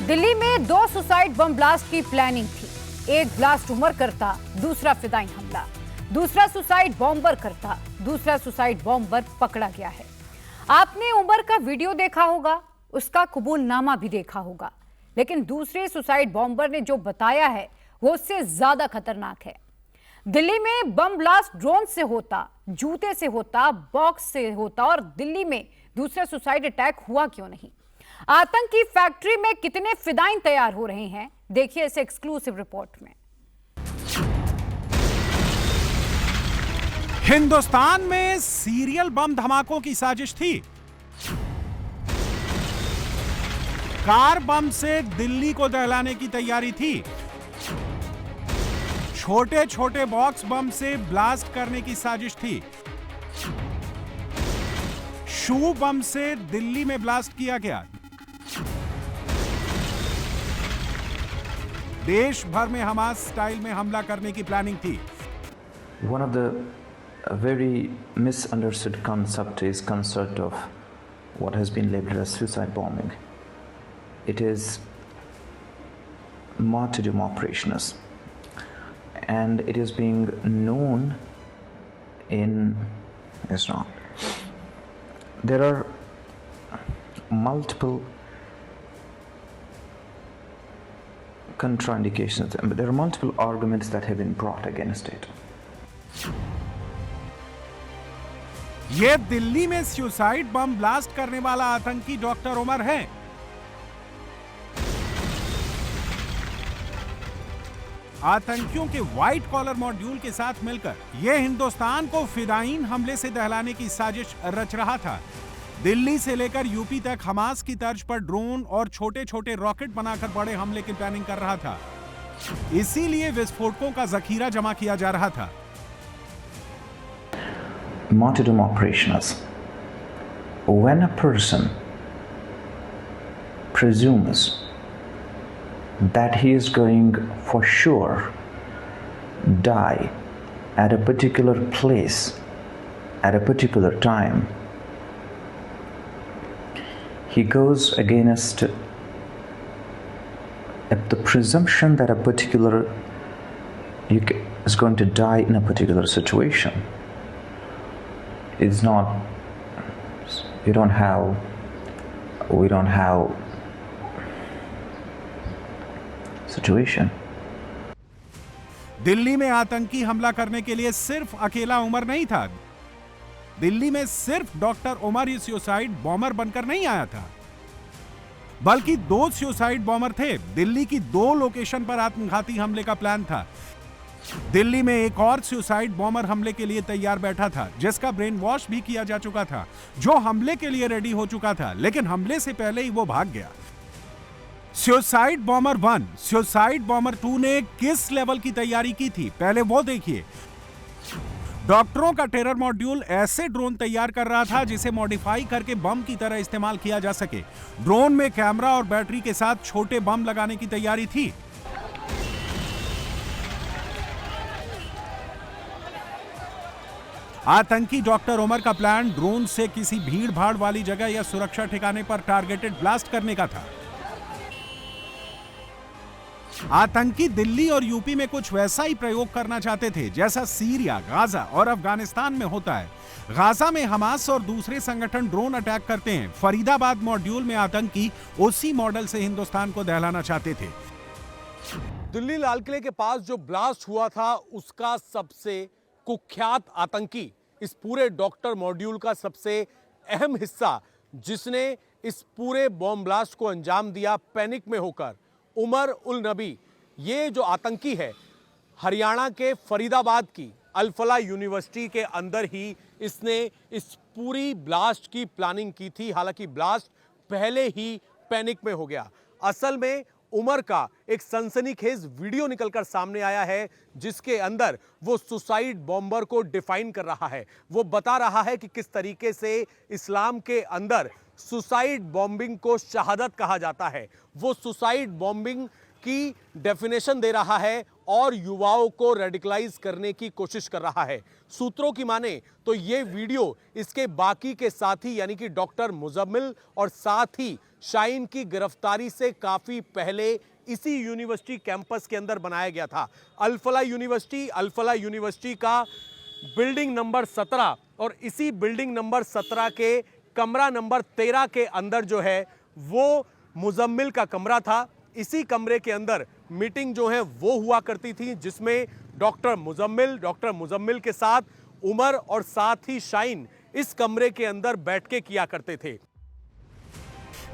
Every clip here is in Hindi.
दिल्ली में 2 सुसाइड बम ब्लास्ट की प्लानिंग थी। एक ब्लास्ट उमर करता, दूसरा फिदाई हमला। दूसरा सुसाइड बॉम्बर करता, दूसरा सुसाइड बॉम्बर पकड़ा गया है। आपने उमर का वीडियो देखा होगा, उसका कबूलनामा भी देखा होगा, लेकिन दूसरे सुसाइड बॉम्बर ने जो बताया है वो उससे ज्यादा खतरनाक है। दिल्ली में बम ब्लास्ट ड्रोन से होता, जूते से होता, बॉक्स से होता और दिल्ली में दूसरा सुसाइड अटैक हुआ क्यों नहीं? आतंकी फैक्ट्री में कितने फिदाइन तैयार हो रहे हैं, देखिए इस एक्सक्लूसिव रिपोर्ट में। हिंदुस्तान में सीरियल बम धमाकों की साजिश थी। कार बम से दिल्ली को दहलाने की तैयारी थी। छोटे छोटे बॉक्स बम से ब्लास्ट करने की साजिश थी। शू बम से दिल्ली में ब्लास्ट किया गया। देश भर में हमास स्टाइल में हमला करने की प्लानिंग थी। One of the very misunderstood concept is concept of what has been labeled as suicide bombing. It is martyrdom operations, and it is being known in Islam. There are multiple contraindications, but there are multiple arguments that have been brought against it. ये दिल्ली में सुसाइड बम ब्लास्ट करने वाला आतंकी डॉक्टर उमर है। आतंकियों के व्हाइट कॉलर मॉड्यूल के साथ मिलकर यह हिंदुस्तान को फिदाइन हमले से दहलाने की साजिश रच रहा था। दिल्ली से लेकर यूपी तक हमास की तर्ज पर ड्रोन और छोटे छोटे रॉकेट बनाकर बड़े हमले की प्लानिंग कर रहा था। इसीलिए विस्फोटकों का जखीरा जमा किया जा रहा था। Martyrdom operations. When a person presumes that he is going for sure die at a particular place at a particular time, he goes against the presumption that a particular is going to die in a particular situation. It's not, we don't have situation. Delhi में आतंकी हमला करने के लिए सिर्फ अकेला उमर नहीं था। दिल्ली में सिर्फ डॉक्टर उमर ही सुसाइड बॉम्बर बनकर नहीं आया था, बल्कि 2 सुसाइड बॉम्बर थे। दिल्ली की 2 लोकेशन पर आत्मघाती हमले का प्लान था। दिल्ली में एक और सुसाइड बॉम्बर हमले के लिए तैयार बैठा था, जिसका ब्रेन वॉश भी किया जा चुका था, जो हमले के लिए रेडी हो चुका था, लेकिन हमले से पहले ही वो भाग गया। सुसाइड बॉम्बर 1, सुसाइड बॉम्बर 2 ने किस लेवल की तैयारी की थी, पहले वो देखिए। डॉक्टरों का टेरर मॉड्यूल ऐसे ड्रोन तैयार कर रहा था जिसे मॉडिफाई करके बम की तरह इस्तेमाल किया जा सके। ड्रोन में कैमरा और बैटरी के साथ छोटे बम लगाने की तैयारी थी। आतंकी डॉक्टर उमर का प्लान ड्रोन से किसी भीड़ भाड़ वाली जगह या सुरक्षा ठिकाने पर टारगेटेड ब्लास्ट करने का था। आतंकी दिल्ली और यूपी में कुछ वैसा ही प्रयोग करना चाहते थे जैसा सीरिया, गाजा और अफगानिस्तान में होता है। गाजा में हमास और दूसरे संगठन ड्रोन अटैक करते हैं। फरीदाबाद मॉड्यूल में आतंकी उसी मॉडल से हिंदुस्तान को दहलाना चाहते थे। दिल्ली लाल किले के पास जो ब्लास्ट हुआ था, उसका सबसे कुख्यात आतंकी, इस पूरे डॉक्टर मॉड्यूल का सबसे अहम हिस्सा, जिसने इस पूरे बॉम्ब ब्लास्ट को अंजाम दिया पैनिक में होकर, उमर उल नबी। ये जो आतंकी है, हरियाणा के फरीदाबाद की अल फलाह यूनिवर्सिटी के अंदर ही इसने इस पूरी ब्लास्ट की प्लानिंग की थी। हालांकि ब्लास्ट पहले ही पैनिक में हो गया। असल में उमर का एक सनसनीखेज वीडियो निकलकर सामने आया है, जिसके अंदर वो सुसाइड बॉम्बर को डिफाइन कर रहा है। वो बता रहा है कि किस तरीके से इस्लाम के अंदर सुसाइड बॉम्बिंग को शहादत कहा जाता है। वो सुसाइड बॉम्बिंग की डेफिनेशन दे रहा है और युवाओं को रेडिकलाइज करने की कोशिश कर रहा है। सूत्रों की माने तो ये वीडियो इसके बाकी के साथी यानी कि डॉक्टर मुजम्मिल और साथ ही शाहीन की गिरफ्तारी से काफी पहले इसी यूनिवर्सिटी कैंपस के अंदर बनाया गया था। अल फलाह यूनिवर्सिटी का बिल्डिंग नंबर 17 और इसी बिल्डिंग नंबर 17 के कमरा नंबर 13 के अंदर जो है वो मुजम्मिल का कमरा था। इसी कमरे के अंदर मीटिंग जो है वो हुआ करती थी, जिसमें डॉक्टर मुजम्मिल के साथ उमर और साथ ही शाहीन इस कमरे के अंदर बैठ के किया करते थे।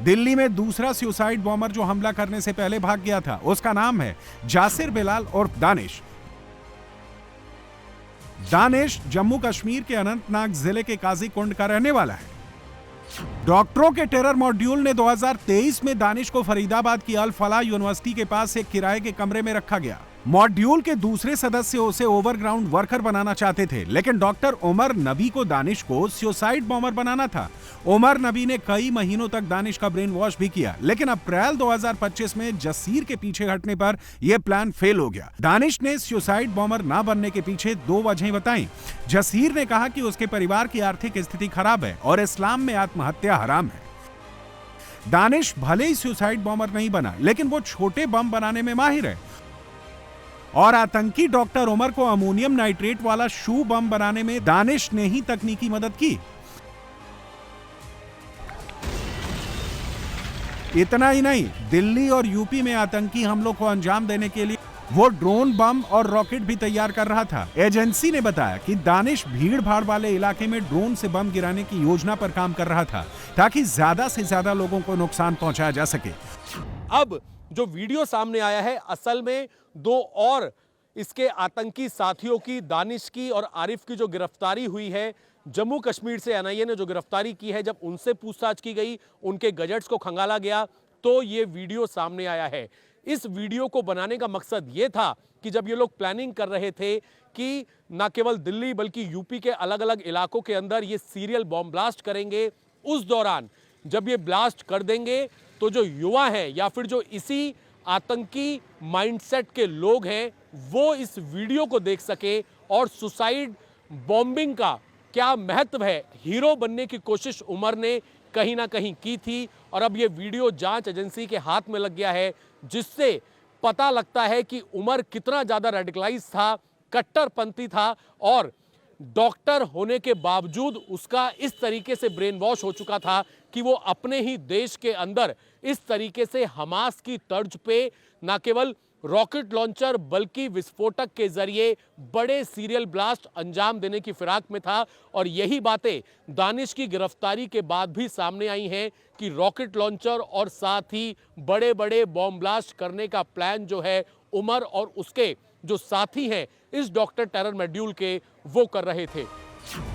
दिल्ली में दूसरा सुसाइड बॉम्बर जो हमला करने से पहले भाग गया था, उसका नाम है जासिर बिलाल उर्फ दानिश। दानिश जम्मू कश्मीर के अनंतनाग जिले के काजीकुंड का रहने वाला है। डॉक्टरों के टेरर मॉड्यूल ने 2023 में दानिश को फरीदाबाद की अल फलाह यूनिवर्सिटी के पास एक किराए के कमरे में रखा गया। मॉड्यूल के दूसरे सदस्य उसे ओवरग्राउंड वर्कर बनाना चाहते थे, लेकिन डॉक्टर उमर नबी को दानिश को सुसाइड बॉम्बर बनाना था। उमर नबी ने कई महीनों तक दानिश का ब्रेन वॉश भी किया, लेकिन अप्रैल 2025 में जसीर के पीछे हटने पर यह प्लान फेल हो गया। दानिश ने सुसाइड बॉम्बर ना बनने के पीछे 2 वजहें बताई। जसीर ने कहा कि उसके परिवार की आर्थिक स्थिति खराब है और इस्लाम में आत्महत्या हराम है। दानिश भले ही सुसाइड बॉम्बर नहीं बना, लेकिन वो छोटे बम बनाने में माहिर है और आतंकी डॉक्टर उमर को अमोनियम नाइट्रेट वाला शू बम बनाने में दानिश ने ही तकनीकी मदद की। इतना ही नहीं, दिल्ली और यूपी में आतंकी हमलों को अंजाम देने के लिए वो ड्रोन बम और रॉकेट भी तैयार कर रहा था। एजेंसी ने बताया कि दानिश भीड़ भाड़ वाले इलाके में ड्रोन से बम गिराने की योजना पर काम कर रहा था, ताकि ज्यादा से ज्यादा लोगों को नुकसान पहुंचाया जा सके। अब जो वीडियो सामने आया है, असल में 2 और इसके आतंकी साथियों की, दानिश की और आरिफ की जो गिरफ्तारी हुई है जम्मू कश्मीर से, एनआईए ने जो गिरफ्तारी की है, जब उनसे पूछताछ की गई, उनके गैजेट्स को खंगाला गया, तो ये वीडियो सामने आया है। इस वीडियो को बनाने का मकसद ये था कि जब ये लोग प्लानिंग कर रहे थे कि न केवल दिल्ली बल्कि यूपी के अलग अलग इलाकों के अंदर ये सीरियल बॉम्ब ब्लास्ट करेंगे, उस दौरान जब ये ब्लास्ट कर देंगे तो जो युवा हैं या फिर जो इसी आतंकी माइंडसेट के लोग हैं वो इस वीडियो को देख सके और सुसाइड बॉम्बिंग का क्या महत्व है, हीरो बनने की कोशिश उमर ने कहीं ना कहीं की थी। और अब ये वीडियो जांच एजेंसी के हाथ में लग गया है, जिससे पता लगता है कि उमर कितना ज्यादा रेडिकलाइज था, कट्टरपंथी था और डॉक्टर होने के बावजूद उसका इस तरीके से ब्रेन वॉश हो चुका था कि वो अपने ही देश के अंदर इस तरीके से हमास की तर्ज पे न केवल रॉकेट लॉन्चर बल्कि विस्फोटक के जरिए बड़े सीरियल ब्लास्ट अंजाम देने की फिराक में था। और यही बातें दानिश की गिरफ्तारी के बाद भी सामने आई हैं कि रॉकेट लॉन्चर और साथ ही बड़े बड़े बॉम्ब ब्लास्ट करने का प्लान जो है उमर और उसके जो साथी हैं इस डॉक्टर टेरर मॉड्यूल के, वो कर रहे थे।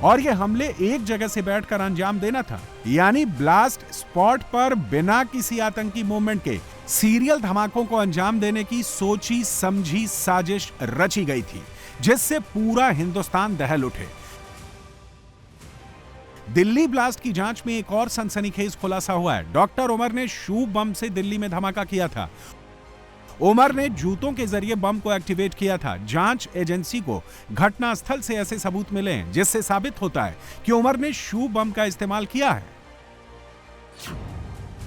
और ये हमले एक जगह से बैठकर अंजाम देना था, यानी ब्लास्ट स्पॉट पर बिना किसी आतंकी मूवमेंट के सीरियल धमाकों को अंजाम देने की सोची समझी साजिश रची गई थी, जिससे पूरा हिंदुस्तान दहल उठे। दिल्ली ब्लास्ट की जांच में एक और सनसनीखेज खुलासा हुआ है। डॉक्टर उमर ने शू बम से दिल्ली में धमाका किया था। उमर ने जूतों के जरिए बम को एक्टिवेट किया था। जांच एजेंसी को घटनास्थल से ऐसे सबूत मिले हैं जिससे साबित होता है कि उमर ने शू बम का इस्तेमाल किया है।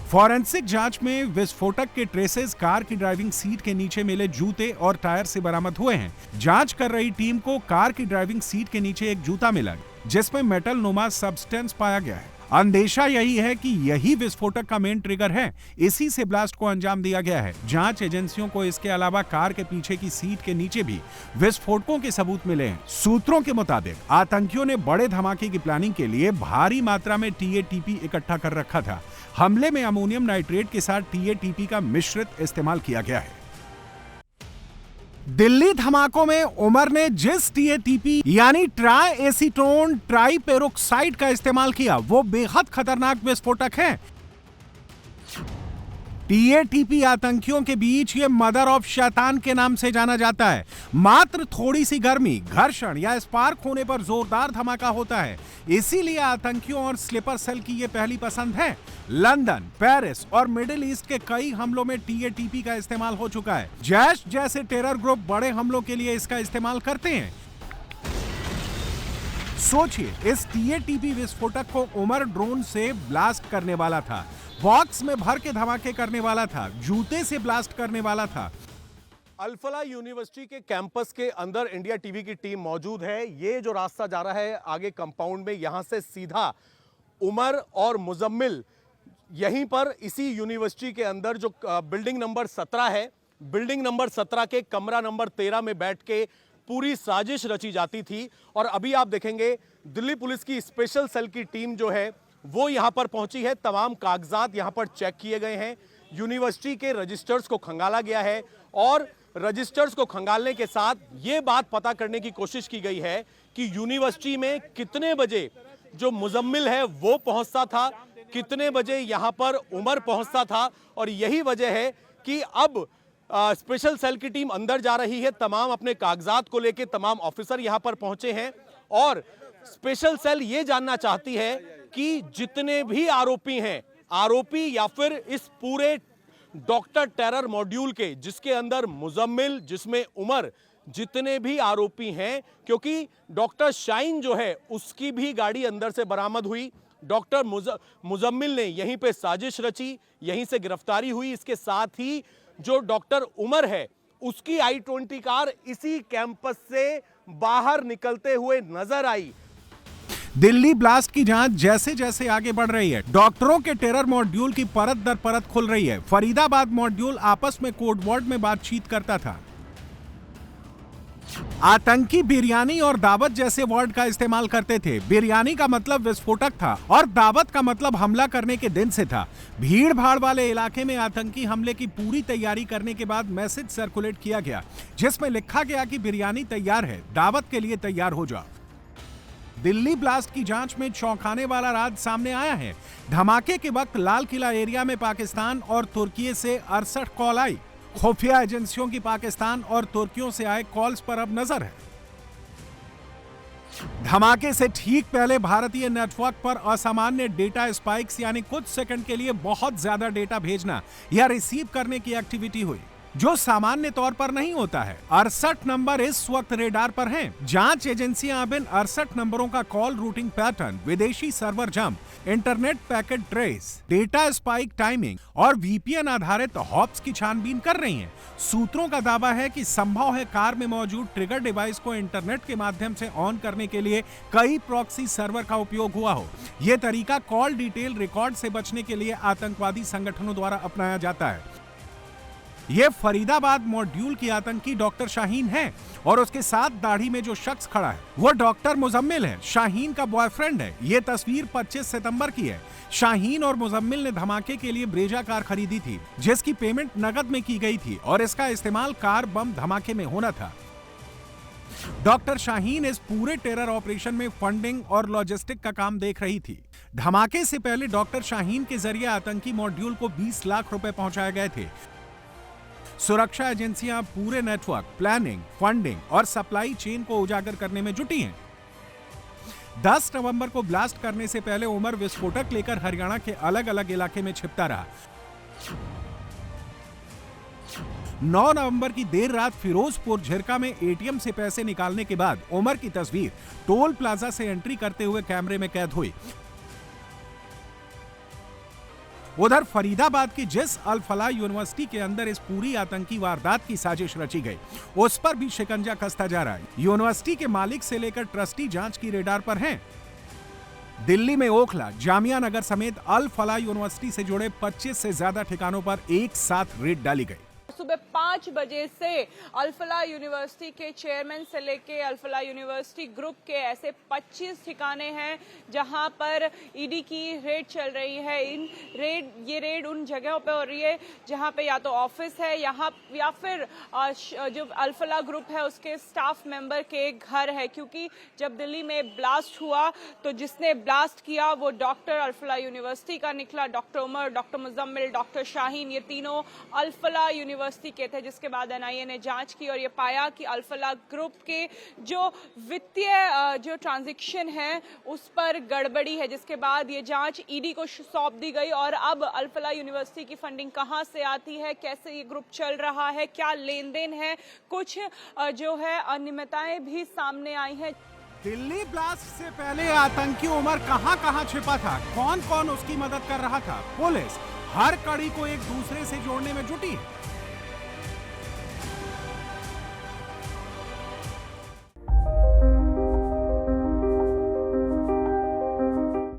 फॉरेंसिक जांच में विस्फोटक के ट्रेसेस कार की ड्राइविंग सीट के नीचे मिले जूते और टायर से बरामद हुए हैं। जांच कर रही टीम को कार की ड्राइविंग सीट के नीचे एक जूता मिला जिसमें मेटल नुमा सब्सटेंस पाया गया है। अंदेशा यही है कि यही विस्फोटक का मेन ट्रिगर है, इसी से ब्लास्ट को अंजाम दिया गया है। जांच एजेंसियों को इसके अलावा कार के पीछे की सीट के नीचे भी विस्फोटकों के सबूत मिले हैं। सूत्रों के मुताबिक आतंकियों ने बड़े धमाके की प्लानिंग के लिए भारी मात्रा में टीएटीपी इकट्ठा कर रखा था। हमले में अमोनियम नाइट्रेट के साथ टीएटीपी का मिश्रित इस्तेमाल किया गया है। दिल्ली धमाकों में उमर ने जिस टीएटीपी यानी ट्राई एसीटोन ट्राइपेरोक्साइड का इस्तेमाल किया वो बेहद खतरनाक विस्फोटक है। टीएटीपी आतंकियों के बीच ये मदर ऑफ शैतान के नाम से जाना जाता है। मात्र थोड़ी सी गर्मी, घर्षण या स्पार्क होने पर जोरदार धमाका होता है। इसीलिए आतंकियों और स्लीपर सेल की ये पहली पसंद है। लंदन, पेरिस और मिडिल ईस्ट के कई हमलों में टीएटीपी का इस्तेमाल हो चुका है। जैश जैसे टेरर ग्रुप बड़े हमलों के लिए इसका इस्तेमाल करते हैं। सोचिए, इस टीएटीपी विस्फोटक को उमर ड्रोन से ब्लास्ट करने वाला था, बॉक्स में भर के धमाके करने वाला था, जूते से ब्लास्ट करने वाला था। अल-फलाह यूनिवर्सिटी के कैंपस के अंदर इंडिया टीवी की टीम मौजूद है। ये जो रास्ता जा रहा है आगे कंपाउंड में, यहां से सीधा उमर और मुजम्मिल यहीं पर इसी यूनिवर्सिटी के अंदर जो बिल्डिंग नंबर 17 है, बिल्डिंग नंबर 17 के कमरा नंबर 13 में बैठ के पूरी साजिश रची जाती थी। और अभी आप देखेंगे दिल्ली पुलिस की स्पेशल सेल की टीम जो है वो यहां पर पहुंची है। तमाम कागजात यहां पर चेक किए गए हैं, यूनिवर्सिटी के रजिस्टर्स को खंगाला गया है और रजिस्टर्स को खंगालने के साथ ये बात पता करने की कोशिश की गई है कि यूनिवर्सिटी में कितने बजे जो मुजम्मिल है वो पहुंचता था, कितने बजे यहां पर उमर पहुंचता था। और यही वजह है कि अब स्पेशल सेल की टीम अंदर जा रही है। तमाम अपने कागजात को लेकर तमाम ऑफिसर यहां पर पहुंचे हैं और स्पेशल सेल ये जानना चाहती है कि जितने भी आरोपी हैं, आरोपी या फिर इस पूरे डॉक्टर टेरर मॉड्यूल के जिसके अंदर मुजम्मिल, जिसमें उमर, जितने भी आरोपी हैं, क्योंकि डॉक्टर शाहीन जो है उसकी भी गाड़ी अंदर से बरामद हुई। डॉक्टर मुजम्मिल ने यहीं पे साजिश रची, यहीं से गिरफ्तारी हुई। इसके साथ ही जो डॉक्टर उमर है उसकी i20 कार इसी कैंपस से बाहर निकलते हुए नजर आई। दिल्ली ब्लास्ट की जांच जैसे जैसे आगे बढ़ रही है, डॉक्टरों के टेरर मॉड्यूल की परत दर परत खुल रही है। फरीदाबाद मॉड्यूल आपस में कोड वर्ड में बातचीत करता था। आतंकी बिरयानी और दावत जैसे वर्ड का इस्तेमाल करते थे। बिरयानी का मतलब विस्फोटक था और दावत का मतलब हमला करने के दिन से था। भीड़ भाड़ वाले इलाके में आतंकी हमले की पूरी तैयारी करने के बाद मैसेज सर्कुलेट किया गया जिसमें लिखा गया कि बिरयानी तैयार है, दावत के लिए तैयार हो जाओ। दिल्ली ब्लास्ट की जांच में चौंकाने वाला राज सामने आया है। धमाके के वक्त लाल किला एरिया में पाकिस्तान और तुर्की से 68 कॉल आई। खुफिया एजेंसियों की पाकिस्तान और तुर्कियों से आए कॉल्स पर अब नजर है। धमाके से ठीक पहले भारतीय नेटवर्क पर असामान्य डेटा स्पाइक्स यानी कुछ सेकंड के लिए बहुत ज्यादा डेटा भेजना या रिसीव करने की एक्टिविटी हुई जो सामान्य तौर पर नहीं होता है। 68 नंबर इस वक्त रेडार पर हैं। जांच एजेंसियां अब इन 68 नंबरों का कॉल रूटिंग पैटर्न, विदेशी server jump, internet packet trace, data spike timing और वीपीएन आधारित हॉप्स की छानबीन कर रही हैं। सूत्रों का दावा है कि संभव है कार में मौजूद ट्रिगर डिवाइस को इंटरनेट के माध्यम से ऑन करने के लिए कई प्रॉक्सी सर्वर का उपयोग हुआ हो। यह तरीका कॉल डिटेल रिकॉर्ड से बचने के लिए आतंकवादी संगठनों द्वारा अपनाया जाता है। यह फरीदाबाद मॉड्यूल की आतंकी डॉक्टर शाहीन है और उसके साथ दाढ़ी में जो शख्स खड़ा है वो डॉक्टर मुजम्मिल है, शाहीन का बॉयफ्रेंड है। यह तस्वीर 25 सितंबर की है। शाहीन और मुजम्मिल ने धमाके के लिए ब्रेजा कार खरीदी थी जिसकी पेमेंट नकद में की गई थी और इसका इस्तेमाल कार बम धमाके में होना था। डॉक्टर शाहीन इस पूरे टेरर ऑपरेशन में फंडिंग और लॉजिस्टिक का काम देख रही थी। धमाके से पहले डॉक्टर शाहीन के जरिए आतंकी मॉड्यूल को 20 लाख रुपए पहुंचाए गए थे। सुरक्षा एजेंसियां पूरे नेटवर्क, प्लानिंग, फंडिंग और सप्लाई चेन को उजागर करने में जुटी हैं। 10 नवंबर को ब्लास्ट करने से पहले उमर विस्फोटक लेकर हरियाणा के अलग अलग इलाके में छिपता रहा। 9 नवंबर की देर रात फिरोजपुर झिरका में एटीएम से पैसे निकालने के बाद उमर की तस्वीर टोल प्लाजा से एंट्री करते हुए कैमरे में कैद हुई। उधर फरीदाबाद की जिस अल-फलाह यूनिवर्सिटी के अंदर इस पूरी आतंकी वारदात की साजिश रची गई उस पर भी शिकंजा कसता जा रहा है। यूनिवर्सिटी के मालिक से लेकर ट्रस्टी जांच की रेडार पर हैं। दिल्ली में ओखला, जामिया नगर समेत अल-फलाह यूनिवर्सिटी से जुड़े 25 से ज्यादा ठिकानों पर एक साथ रेड डाली गई। सुबह 5 बजे से अल-फलाह यूनिवर्सिटी के चेयरमैन से लेके अल-फलाह यूनिवर्सिटी ग्रुप के ऐसे 25 ठिकाने हैं जहां पर ईडी की रेड चल रही है। ये रेड उन जगहों पे हो रही है जहां पे या तो ऑफिस है या फिर जो अल-फलाह ग्रुप है उसके स्टाफ मेंबर के घर है, क्योंकि जब दिल्ली में ब्लास्ट हुआ तो जिसने ब्लास्ट किया वो डॉक्टर अल-फलाह यूनिवर्सिटी का निकला। Doctor Umar, doctor Muzammil, doctor Shaheen, ये तीनों अल-फलाह यूनिवर्सिटी के थे, जिसके बाद एनआईए ने जांच की और ये पाया कि अल-फलाह ग्रुप के जो वित्तीय जो ट्रांजैक्शन है उस पर गड़बड़ी है, जिसके बाद ये जांच ईडी को सौंप दी गई। और अब अल-फलाह यूनिवर्सिटी की फंडिंग कहां से आती है, कैसे ये ग्रुप चल रहा है, क्या लेन देन है, कुछ जो है अनियमितताएं भी सामने आई हैं। दिल्ली ब्लास्ट से पहले आतंकी उमर कहां छिपा था, कौन कौन उसकी मदद कर रहा था? पुलिस हर कड़ी को एक दूसरे से जोड़ने में जुटी है।